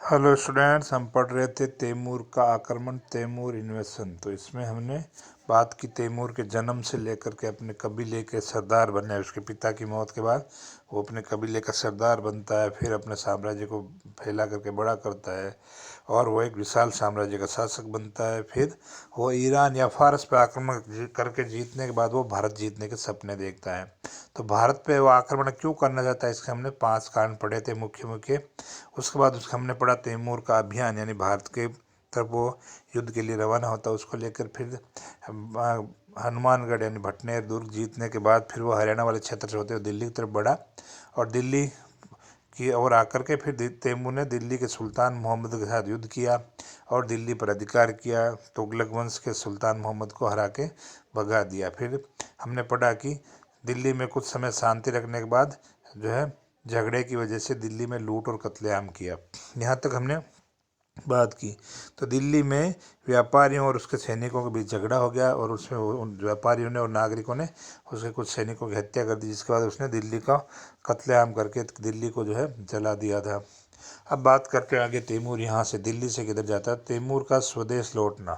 Hello students, हम पढ़ रहे थे तैमूर का आक्रमण, तैमूर इन्वेशन। तो इसमें हमने बात की तैमूर के जन्म से लेकर के अपने कबीले के सरदार बनने, उसके पिता की मौत के बाद वो अपने कबीले का सरदार बनता है, फिर अपने साम्राज्य को फैला करके बड़ा करता है और वो एक विशाल साम्राज्य का शासक बनता है। फिर वो ईरान या फारस पर आक्रमण करके जीतने के बाद वो भारत जीतने के सपने देखता है। तो भारत पे वो आक्रमण क्यों करना चाहता है, इसके हमने 5 कारण पढ़े थे मुख्य मुख्य। उसके बाद उसका हमने पढ़ा तैमूर का अभियान, यानी भारत के तरफ वो युद्ध के लिए रवाना होता है। उसको लेकर फिर हनुमानगढ़ यानी भटनेर दुर्ग जीतने के बाद फिर वो हरियाणा वाले क्षेत्र से होते हुए दिल्ली की तरफ बढ़ा और दिल्ली की ओर आकर के फिर तैमूर ने दिल्ली के सुल्तान मोहम्मद के साथ युद्ध किया और दिल्ली पर अधिकार किया। तुगलक वंश के सुल्तान मोहम्मद को हरा के भगा दिया। फिर हमने पढ़ा कि दिल्ली में कुछ समय शांति रखने के बाद जो है झगड़े की वजह से दिल्ली में लूट और कत्लेआम किया। यहाँ तक हमने बात की। तो दिल्ली में व्यापारियों और उसके सैनिकों के बीच झगड़ा हो गया और उसमें उन व्यापारियों ने और नागरिकों ने उसके कुछ सैनिकों की हत्या कर दी, जिसके बाद उसने दिल्ली का कत्लेआम करके दिल्ली को जो है जला दिया था। अब बात करते हैं आगे, तैमूर यहाँ से दिल्ली से किधर जाता है। तैमूर का स्वदेश लौटना।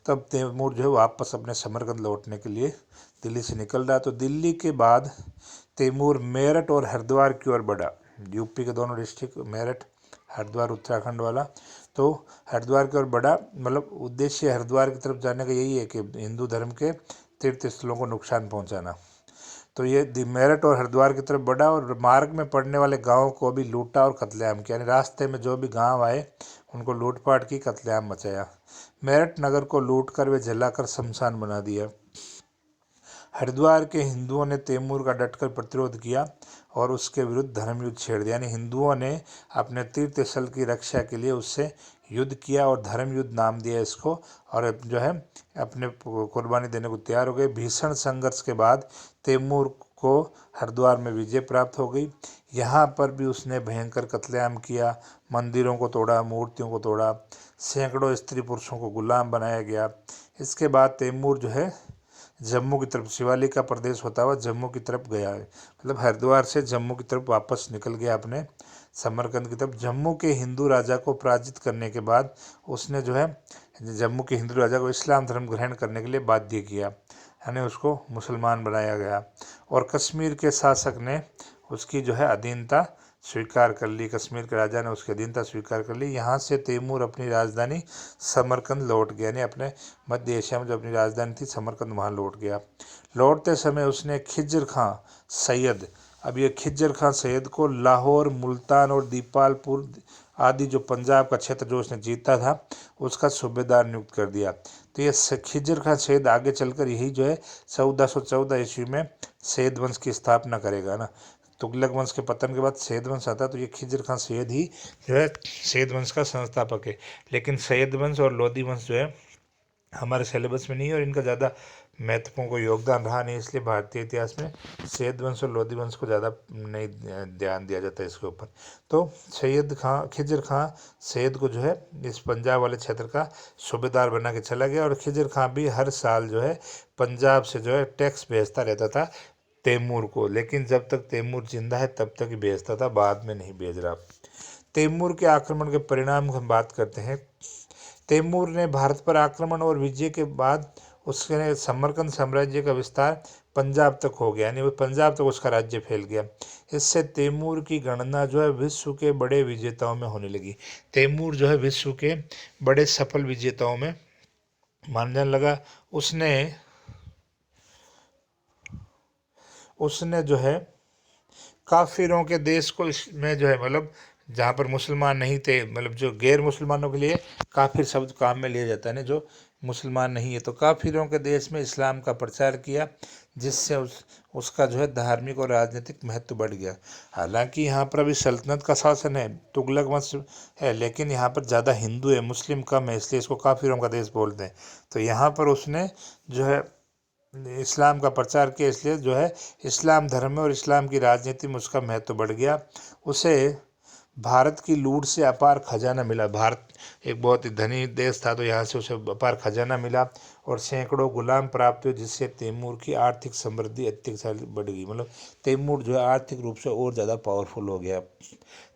तब तैमूर जो है वापस अपने समरकंद लौटने के लिए दिल्ली से निकल रहा। तो दिल्ली के बाद तैमूर मेरठ और हरिद्वार की ओर बढ़ा। यूपी के दोनों डिस्ट्रिक्ट मेरठ, हरिद्वार उत्तराखंड वाला। तो हरिद्वार की ओर बढ़ा, मतलब उद्देश्य हरिद्वार की तरफ जाने का यही है कि हिंदू धर्म के तीर्थ स्थलों को नुकसान पहुंचाना। तो ये मेरठ और हरिद्वार की तरफ बढ़ा और मार्ग में पड़ने वाले गांवों को भी लूटा और कत्लेआम किया, यानी रास्ते में जो भी गांव आए उनको लूटपाट की, कत्लेआम मचाया। मेरठ नगर को लूटकर वे जलाकर शमशान बना दिया। हरिद्वार के हिंदुओं ने तैमूर का डटकर प्रतिरोध किया और उसके विरुद्ध धर्म युद्ध छेड़ दिया, यानी हिंदुओं ने अपने तीर्थ स्थल की रक्षा के लिए उससे युद्ध किया और धर्म युद्ध नाम दिया इसको, और जो है अपने कुर्बानी देने को तैयार हो गए। भीषण संघर्ष के बाद तैमूर को हरिद्वार में विजय प्राप्त हो गई। यहाँ पर भी उसने भयंकर कत्लेआम किया, मंदिरों को तोड़ा, मूर्तियों को तोड़ा, सैकड़ों स्त्री पुरुषों को गुलाम बनाया गया। इसके बाद तैमूर जो है जम्मू की तरफ, शिवालिक का प्रदेश होता हुआ जम्मू की तरफ गया है, मतलब हरिद्वार से जम्मू की तरफ वापस निकल गया अपने समरकंद की तरफ। जम्मू के हिंदू राजा को पराजित करने के बाद उसने जो है जम्मू के हिंदू राजा को इस्लाम धर्म ग्रहण करने के लिए बाध्य किया, यानी उसको मुसलमान बनाया गया। और कश्मीर के शासक ने उसकी जो है अधीनता स्वीकार कर ली, कश्मीर के राजा ने उसकी अधीनता स्वीकार कर ली। यहाँ से तैमूर अपनी राजधानी समरकंद लौट गया, यानी अपने मध्य एशिया में जो अपनी राजधानी थी समरकंद, वहाँ लौट गया। लौटते समय उसने खिज्र खां सैयद, अब ये खिज्र खां सैयद को लाहौर, मुल्तान और दीपालपुर आदि जो पंजाब का क्षेत्र जो उसने जीता था उसका सूबेदार नियुक्त कर दिया। तो ये खिज्र खां सैयद आगे चलकर यही जो है 1414 ईस्वी में सैयद वंश की स्थापना करेगा ना। तुगलक वंश के पतन के बाद सैयद वंश आता है, तो ये खिज्र खां सैयद ही जो है सैयद वंश का संस्थापक है। लेकिन सैयद वंश और लोधी वंश जो है हमारे सिलेबस में नहीं है और इनका ज़्यादा महत्वपूर्ण को योगदान रहा नहीं, इसलिए भारतीय इतिहास में सैयद वंश और लोधी वंश को ज़्यादा नहीं ध्यान दिया जाता है इसके ऊपर। तो खिज्र खां सैयद को जो है इस पंजाब वाले क्षेत्र का सूबेदार बना के चला गया और खिज्र खां भी हर साल जो है पंजाब से जो है टैक्स भेजता रहता था तैमूर को, लेकिन जब तक तैमूर जिंदा है तब तक ही भेजता था, बाद में नहीं भेज रहा। तैमूर के आक्रमण के परिणाम की हम बात करते हैं। तैमूर ने भारत पर आक्रमण और विजय के बाद उसके समरकंद साम्राज्य का विस्तार पंजाब तक हो गया, यानी वो पंजाब तक उसका राज्य फैल गया। इससे तैमूर की गणना जो है विश्व के बड़े विजेताओं में होने लगी। तैमूर जो है विश्व के बड़े सफल विजेताओं में माना जाने लगा। उसने जो है काफिरों के देश को इसमें जो है, मतलब जहाँ पर मुसलमान नहीं थे, मतलब जो गैर मुसलमानों के लिए काफिर शब्द काम में लिया जाता है ना, जो मुसलमान नहीं है, तो काफिरों के देश में इस्लाम का प्रचार किया, जिससे उसका जो है धार्मिक और राजनीतिक महत्व बढ़ गया। हालांकि यहाँ पर अभी सल्तनत का शासन है, तुगलक वंश है, लेकिन यहाँ पर ज़्यादा हिंदू है, मुस्लिम कम है, इसलिए इसको काफिरों का देश बोलते हैं। तो यहाँ पर उसने जो है इस्लाम का प्रचार किया, इसलिए जो है इस्लाम धर्म में और इस्लाम की राजनीति में उसका महत्व बढ़ गया। उसे भारत की लूट से अपार खजाना मिला। भारत एक बहुत ही धनी देश था, तो यहाँ से उसे अपार खजाना मिला और सैकड़ों गुलाम प्राप्त हुए, जिससे तैमूर की आर्थिक समृद्धि अत्यधिक बढ़ गई। मतलब तैमूर जो है आर्थिक रूप से और ज़्यादा पावरफुल हो गया।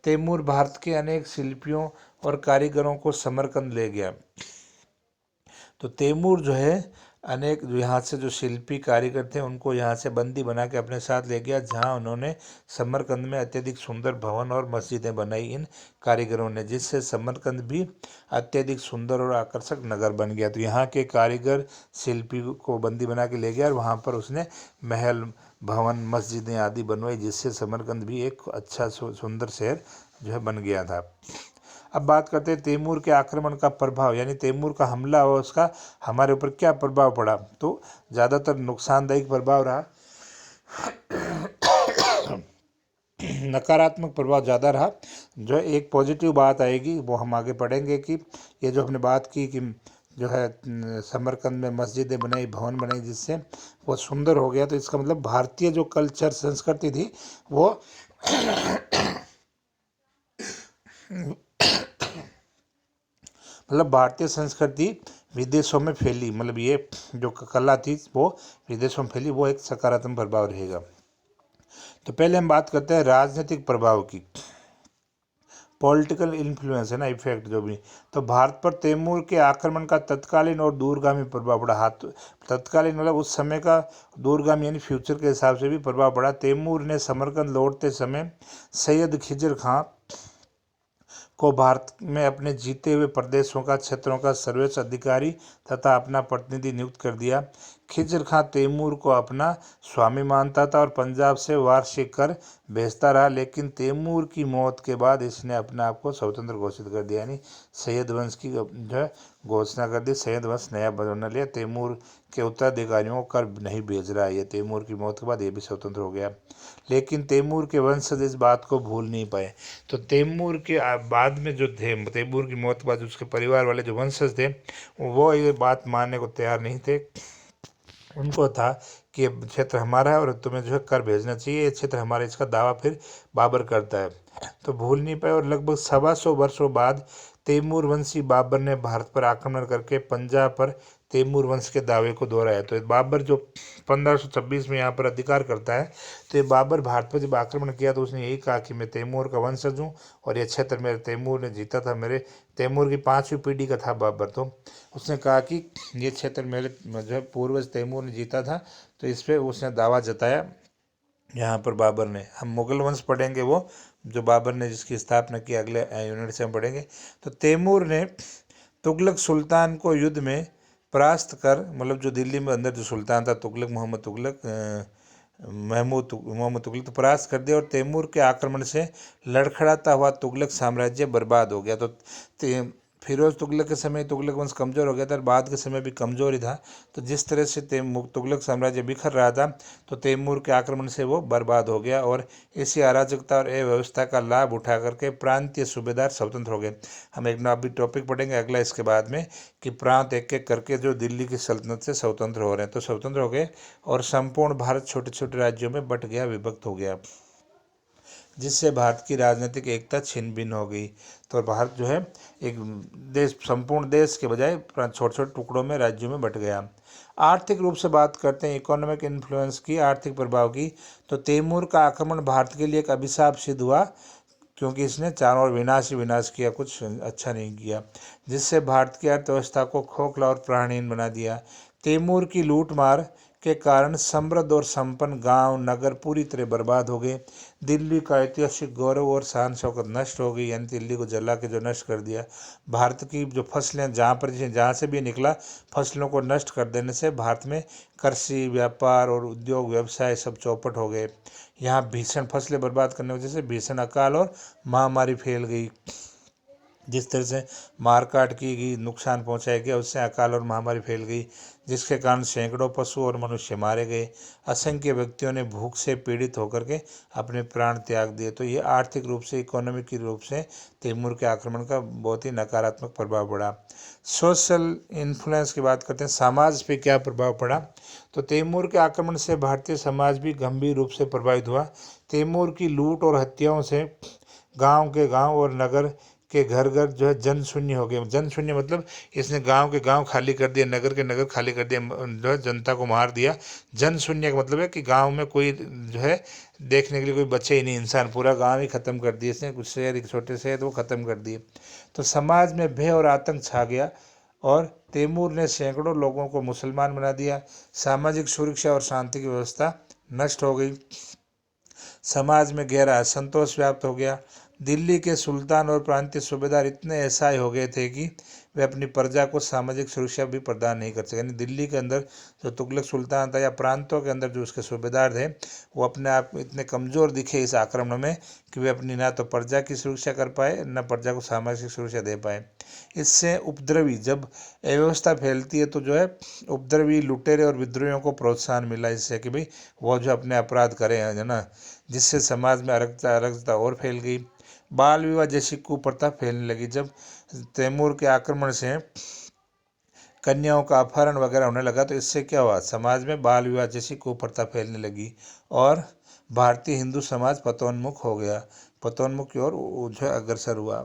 तैमूर भारत के अनेक शिल्पियों और कारीगरों को समरकंद ले गया। तो तैमूर जो है अनेक जो यहाँ से जो शिल्पी कारीगर थे उनको यहाँ से बंदी बना के अपने साथ ले गया, जहाँ उन्होंने समरकंद में अत्यधिक सुंदर भवन और मस्जिदें बनाई इन कारीगरों ने, जिससे समरकंद भी अत्यधिक सुंदर और आकर्षक नगर बन गया। तो यहाँ के कारीगर शिल्पी को बंदी बना के ले गया और वहाँ पर उसने महल, भवन, मस्जिदें आदि बनवाई, जिससे समरकंद भी एक अच्छा सुंदर शहर जो है बन गया था। अब बात करते हैं तैमूर के आक्रमण का प्रभाव, यानी तैमूर का हमला हुआ उसका हमारे ऊपर क्या प्रभाव पड़ा। तो ज़्यादातर नुकसानदायक प्रभाव रहा, नकारात्मक प्रभाव ज़्यादा रहा। जो एक पॉजिटिव बात आएगी वो हम आगे पढ़ेंगे कि ये जो हमने बात की कि जो है समरकंद में मस्जिदें बनाई, भवन बनाई, जिससे वो सुंदर हो गया। तो इसका मतलब भारतीय जो कल्चर संस्कृति थी वो मतलब भारतीय संस्कृति विदेशों में फैली, मतलब ये जो कला थी वो विदेशों में फैली, वो एक सकारात्मक प्रभाव रहेगा। तो पहले हम बात करते हैं राजनीतिक प्रभाव की, पॉलिटिकल इन्फ्लुएंस है ना, इफेक्ट जो भी। तो भारत पर तैमूर के आक्रमण का तत्कालीन और दूरगामी प्रभाव पड़ा। हाथ तत्कालीन मतलब उस समय का, दूरगामी यानी फ्यूचर के हिसाब से भी प्रभाव पड़ा। तैमूर ने समरकंद लौटते समय सैयद खिजर खां को भारत में अपने जीते हुए प्रदेशों का, क्षेत्रों का सर्वोच्च अधिकारी तथा अपना प्रतिनिधि नियुक्त कर दिया। खिजर खां तैमूर को अपना स्वामी मानता था और पंजाब से वार्षिक कर भेजता रहा, लेकिन तैमूर की मौत के बाद इसने अपने आप को स्वतंत्र घोषित कर दिया, यानी सैयद वंश की जो है घोषणा कर दी। सैयद वंश नया बना लिया, तैमूर के उत्तराधिकारियों को कर नहीं भेज रहा है। ये तैमूर की मौत के बाद ये भी स्वतंत्र हो गया, लेकिन तैमूर के वंशज इस बात को भूल नहीं पाए। तो तैमूर के बाद में जो थे, तैमूर की मौत के बाद उसके परिवार वाले जो वंशज थे वो ये बात मानने को तैयार नहीं थे। उनको था कि ये क्षेत्र हमारा है और तुम्हें जो है कर भेजना चाहिए, ये क्षेत्र हमारा, इसका दावा फिर बाबर करता है। तो भूल नहीं पाए और लगभग 125 वर्षों बाद तैमूर वंशी बाबर ने भारत पर आक्रमण करके पंजाब पर तैमूर वंश के दावे को दोहराया। तो बाबर जो 1526 में यहाँ पर अधिकार करता है, तो ये बाबर भारत पर जब आक्रमण किया तो उसने यही कहा कि मैं तैमूर का वंशज हूँ और ये क्षेत्र मेरे तैमूर ने जीता था, मेरे तैमूर की 5वीं पीढ़ी का था बाबर। तो उसने कहा कि ये क्षेत्र मेरे जो है पूर्वज तैमूर ने जीता था, तो इस पर उसने दावा जताया यहाँ पर बाबर ने। हम मुगल वंश पढ़ेंगे, वो जो बाबर ने जिसकी स्थापना की अगले यूनिट से हम पढ़ेंगे। तो तैमूर ने तुगलक सुल्तान को युद्ध में परास्त कर, मतलब जो दिल्ली में अंदर जो सुल्तान था तुगलक, मोहम्मद तुगलक तो परास्त कर दिया और तैमूर के आक्रमण से लड़खड़ाता हुआ तुगलक साम्राज्य बर्बाद हो गया। तो फिरोज तुगलक के समय तुगलक वंश कमज़ोर हो गया था और बाद के समय भी कमज़ोर ही था। तो जिस तरह से तुगलक साम्राज्य बिखर रहा था, तो तैमूर के आक्रमण से वो बर्बाद हो गया और इसी अराजकता और अव्यवस्था का लाभ उठा करके प्रांतीय सूबेदार स्वतंत्र हो गए। हम एक अभी टॉपिक पढ़ेंगे अगला इसके बाद में कि प्रांत एक एक करके जो दिल्ली की सल्तनत से स्वतंत्र हो रहे हैं। तो स्वतंत्र हो गए और संपूर्ण भारत छोटे छोटे राज्यों में बट गया, विभक्त हो गया, जिससे भारत की राजनीतिक एकता छिन्न भिन्न हो गई। तो भारत जो है एक देश, संपूर्ण देश के बजाय छोटे छोटे टुकड़ों में, राज्यों में बट गया। आर्थिक रूप से बात करते हैं, इकोनॉमिक इन्फ्लुएंस की, आर्थिक प्रभाव की। तो तैमूर का आक्रमण भारत के लिए एक अभिशाप सिद्ध हुआ, क्योंकि इसने चारों ओर विनाश ही विनाश किया, कुछ अच्छा नहीं किया, जिससे भारत की अर्थव्यवस्था को खोखला और प्राणहीन बना दिया। तैमूर की लूटमार के कारण समृद्ध और संपन्न गांव नगर पूरी तरह बर्बाद हो गए। दिल्ली का ऐतिहासिक गौरव और शान शौकत नष्ट हो गई, यानी दिल्ली को जला के जो नष्ट कर दिया। भारत की जो फसलें जहाँ से भी निकला, फसलों को नष्ट कर देने से भारत में कृषि, व्यापार और उद्योग व्यवसाय सब चौपट हो गए। यहाँ भीषण फसलें बर्बाद करने की वजह से भीषण अकाल और महामारी फैल गई। जिस तरह से मारकाट की गई, नुकसान पहुंचाया गया, उससे अकाल और महामारी फैल गई, जिसके कारण सैकड़ों पशु और मनुष्य मारे गए। असंख्य व्यक्तियों ने भूख से पीड़ित होकर के अपने प्राण त्याग दिए। तो ये आर्थिक रूप से, इकोनॉमिक रूप से तैमूर के आक्रमण का बहुत ही नकारात्मक प्रभाव पड़ा। सोशल इन्फ्लुएंस की बात करते हैं, समाज पे क्या प्रभाव पड़ा। तो तैमूर के आक्रमण से भारतीय समाज भी गंभीर रूप से प्रभावित हुआ। तैमूर की लूट और हत्याओं से गांव के गांव और नगर के घर घर जो है जन शून्य हो गए। जन शून्य मतलब इसने गांव के गांव खाली कर दिए, नगर के नगर खाली कर दिया, जो है जनता को मार दिया। जन शून्य का मतलब है कि गांव में कोई जो है देखने के लिए कोई बचे ही नहीं इंसान, पूरा गांव ही खत्म कर दिए इसने। कुछ शहर, एक छोटे शहर, वो खत्म कर दिए। तो समाज में भय और आतंक छा गया और तैमूर ने सैकड़ों लोगों को मुसलमान बना दिया। सामाजिक सुरक्षा और शांति की व्यवस्था नष्ट हो गई। समाज में गहरा असंतोष व्याप्त हो गया। दिल्ली के सुल्तान और प्रांतीय सूबेदार इतने असहाय हो गए थे कि वे अपनी प्रजा को सामाजिक सुरक्षा भी प्रदान नहीं कर सके। यानी दिल्ली के अंदर जो तुगलक सुल्तान था या प्रांतों के अंदर जो उसके सूबेदार थे, वो अपने आप में इतने कमज़ोर दिखे इस आक्रमण में कि वे अपनी ना तो प्रजा की सुरक्षा कर पाए, न प्रजा को सामाजिक सुरक्षा दे पाए। इससे उपद्रवी, जब अव्यवस्था फैलती है तो जो है उपद्रवी, लुटेरे और विद्रोहियों को प्रोत्साहन मिला इससे कि भाई वो जो अपने अपराध करें, है ना, जिससे समाज में अराजकता और फैल गई। बाल विवाह जैसी कुप्रथा फैलने लगी। जब तैमूर के आक्रमण से कन्याओं का अपहरण वगैरह होने लगा तो इससे क्या हुआ, समाज में बाल विवाह जैसी कुप्रथा फैलने लगी और भारतीय हिंदू समाज पतोन्मुख हो गया, पतोन्मुख की ओर जो है अग्रसर हुआ।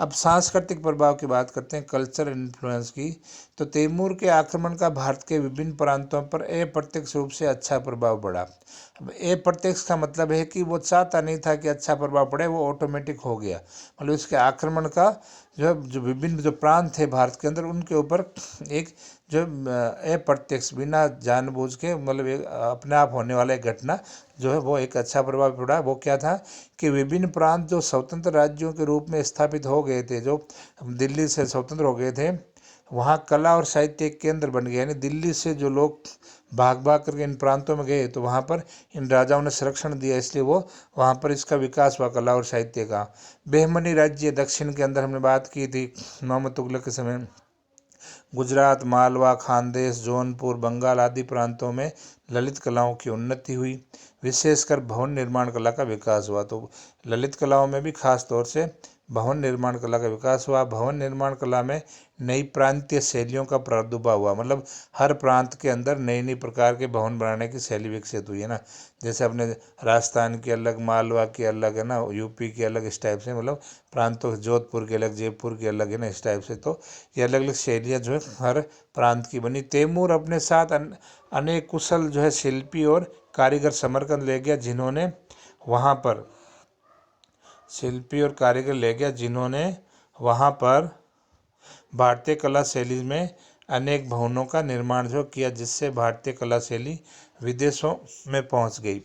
अब सांस्कृतिक प्रभाव की बात करते हैं, कल्चर इन्फ्लुएंस की। तो तैमूर के आक्रमण का भारत के विभिन्न प्रांतों पर अप्रत्यक्ष रूप से अच्छा प्रभाव पड़ा। अब अप्रत्यक्ष का मतलब है कि वो चाहता नहीं था कि अच्छा प्रभाव पड़े, वो ऑटोमेटिक हो गया। मतलब इसके आक्रमण का जो विभिन्न जो प्रांत थे भारत के अंदर, उनके ऊपर एक जो अप्रत्यक्ष, बिना जानबूझ के, मतलब एक अपने आप होने वाला एक घटना जो है वो एक अच्छा प्रभाव पड़ा। वो क्या था कि विभिन्न प्रांत जो स्वतंत्र राज्यों के रूप में स्थापित हो गए थे, जो दिल्ली से स्वतंत्र हो गए थे, वहाँ कला और साहित्य के केंद्र बन गए। यानी दिल्ली से जो लोग भाग भाग करके इन प्रांतों में गए तो वहाँ पर इन राजाओं ने संरक्षण दिया, इसलिए वो वहाँ पर इसका विकास हुआ, कला और साहित्य का। बेहमनी राज्य दक्षिण के अंदर हमने बात की थी मोहम्मद तुगलक के समय। गुजरात, मालवा, खानदेश, जौनपुर, बंगाल आदि प्रांतों में ललित कलाओं की उन्नति हुई। विशेषकर भवन निर्माण कला का विकास हुआ। तो ललित कलाओं में भी खास तौर से भवन निर्माण कला का विकास हुआ। भवन निर्माण कला में नई प्रांतीय शैलियों का प्रादुर्भाव हुआ। मतलब हर प्रांत के अंदर नई नई प्रकार के भवन बनाने की शैली विकसित हुई, है ना। जैसे अपने राजस्थान की अलग, मालवा की अलग, है ना, यूपी की अलग, इस टाइप से, मतलब प्रांतों, जोधपुर की अलग, जयपुर की अलग, है ना, इस टाइप से। तो ये अलग अलग शैलियाँ जो है हर प्रांत की बनी। तैमूर अपने साथ अनेक कुशल जो है शिल्पी और कारीगर समरकंद ले गया, जिन्होंने वहाँ पर शिल्पी और कारीगर ले गया जिन्होंने वहाँ पर भारतीय कला शैली में अनेक भवनों का निर्माण जो किया, जिससे भारतीय कला शैली विदेशों में पहुँच गई।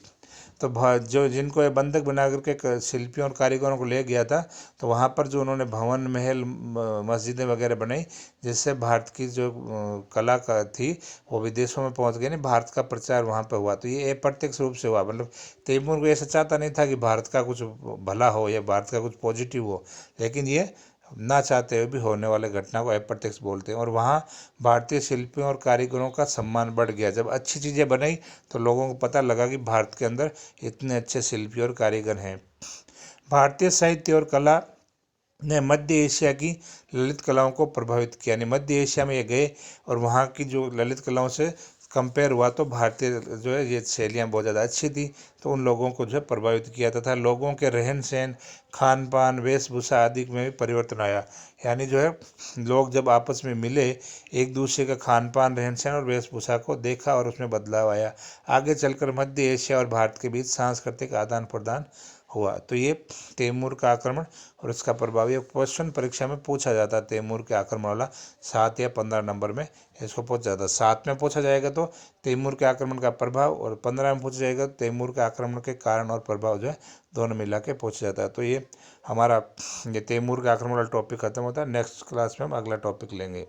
तो जो जिनको ये बंधक बना करके शिल्पियों और कारीगरों को ले गया था, तो वहाँ पर जो उन्होंने भवन, महल, मस्जिदें वगैरह बनाई, जिससे भारत की जो कला का थी वो विदेशों में पहुँच गई, नहीं, भारत का प्रचार वहाँ पर हुआ। तो ये अप्रत्यक्ष रूप से हुआ। मतलब तैमूर को ऐसा चाहता नहीं था कि भारत का कुछ भला हो या भारत का कुछ पॉजिटिव हो, लेकिन ये ना चाहते हुए भी होने वाले घटना को अप्रत्यक्ष बोलते हैं। और वहाँ भारतीय शिल्पियों और कारीगरों का सम्मान बढ़ गया। जब अच्छी चीज़ें बनाई तो लोगों को पता लगा कि भारत के अंदर इतने अच्छे शिल्पी और कारीगर हैं। भारतीय साहित्य और कला ने मध्य एशिया की ललित कलाओं को प्रभावित किया। यानी मध्य एशिया में ये गए और वहाँ की जो ललित कलाओं से कंपेयर हुआ तो भारतीय जो है ये शैलियाँ बहुत ज़्यादा अच्छी थी, तो उन लोगों को जो है प्रभावित किया तथा लोगों के रहन सहन, खान पान, वेशभूषा आदि में भी परिवर्तन आया। यानी जो है लोग जब आपस में मिले, एक दूसरे का खान पान, रहन सहन और वेशभूषा को देखा और उसमें बदलाव आया। आगे चलकर मध्य एशिया और भारत के बीच सांस्कृतिक आदान प्रदान हुआ। तो ये तैमूर का आक्रमण और इसका प्रभाव, ये क्वेश्चन परीक्षा में पूछा जाता है। तैमूर के आक्रमण वाला 7 या 15 नंबर में इसको पूछा जाता है। 7 में पूछा जाएगा तो तैमूर के आक्रमण का प्रभाव, और 15 में पूछा जाएगा तो तैमूर के आक्रमण के कारण और प्रभाव जो है दोनों मिला के पूछा जाता है। तो ये हमारा ये तैमूर के आक्रमण वाला टॉपिक खत्म होता है। नेक्स्ट क्लास में हम अगला टॉपिक लेंगे।